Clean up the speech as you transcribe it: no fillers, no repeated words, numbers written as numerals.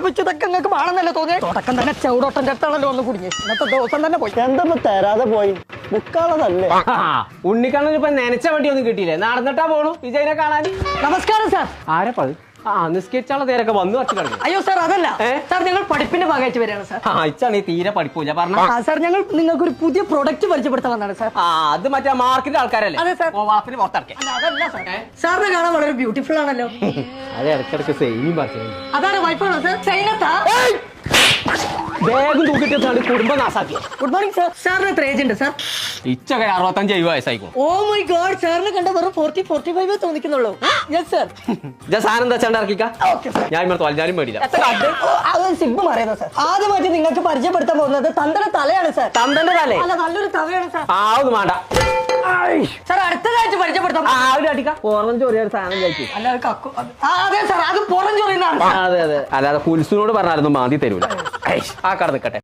സ്ഥാപിച്ചു ഇതൊക്കെ നിങ്ങൾക്ക് വേണമെന്നല്ലേ തോന്നിയ തുടക്കം തന്നെ ചവിടോട്ടന്റെ അടുത്താണല്ലോ ഒന്ന് കുടുങ്ങി ഇന്നത്തെ ദിവസം തന്നെ പോയി. എന്താ തരാതെ പോയി ബുക്കാളതല്ലേ? ഉണ്ണിക്കണ്ണൻ ഇപ്പൊ നനച്ച വണ്ടി ഒന്നും കിട്ടിയില്ലേ? നടന്നിട്ടാ പോണു വിജയനെ കാണാൻ. നമസ്കാരം സാർ. ആരപ്പ അത്? നിസ്കരിച്ചാളെ നേരൊക്കെ വന്നു വച്ചു കളഞ്ഞു. അയ്യോ സാർ അതല്ല സാർ, ഞങ്ങൾ പഠിപ്പിന്റെ ഭാഗമായിട്ട് വരികയാണ് സാർ. ഇച്ചാണ് തീരെ പഠിപ്പില്ല പറഞ്ഞ. സാർ ഞങ്ങൾ നിങ്ങൾക്ക് ഒരു പുതിയ പ്രൊഡക്റ്റ് പരിചയപ്പെടുത്താൻ വന്നതാണ് സാർ. അത് മറ്റേ മാർക്കിന്റെ ആൾക്കാരല്ലേ? അതെ സാർ. വളപ്പിന് പുറത്തിറക്കി. അതല്ല സാർ, സാറിനെ കാണാൻ വളരെ ബ്യൂട്ടിഫുൾ ആണല്ലോ. അത് ഇടയ്ക്കിടയ്ക്ക് സെയിം പറഞ്ഞു. അതാണ് വൈഫാണോ സാർ? സൈനത്താ? ബാഗും തൂക്കിട്ടാണ് കുടുംബം നാസാക്കി. Good morning sir. സാറിന് എത്ര ഏജ് ഉണ്ട് സാർ? ഇച്ചൊക്കെ 65 വയസ്സായിക്കും. ഓ മൈ ഗോഡ്, സാറിന് കണ്ട വെറും 40-45 തോന്നിക്കുന്നുള്ളൂ. Yes sir. സാധനം എന്താ വെച്ചാൽ ഇറക്കിക്കാം. Okay sir. ഞാൻ ഇവിടെ തോൽഞ്ഞാലും മേടില്ല. Sigma മാറിയതാ sir. ആദ്യമായിട്ട് നിങ്ങൾക്ക് പരിചയപ്പെടുത്താൻ പോകുന്നത് തന്തയുടെ തലയാണ് സാർ. തന്തന്റെ തലേ? അല്ല, നല്ലൊരു തലയാണ് സാർ. ഒന്നും വേണ്ട സാർ. അടുത്തതായിട്ട് പരിചയപ്പെടുത്താം. സാധനം കഴിച്ചു. അല്ല കക്കു. അതെ സാർ, അത് പുറം ചൊറിയുന്നതാണ്. അതെ അതെ, അല്ലാതെ പുൽസിനോട് പറഞ്ഞാലൊന്നും മാന്തി തരൂല. ആ കട നിൽക്കട്ടെ.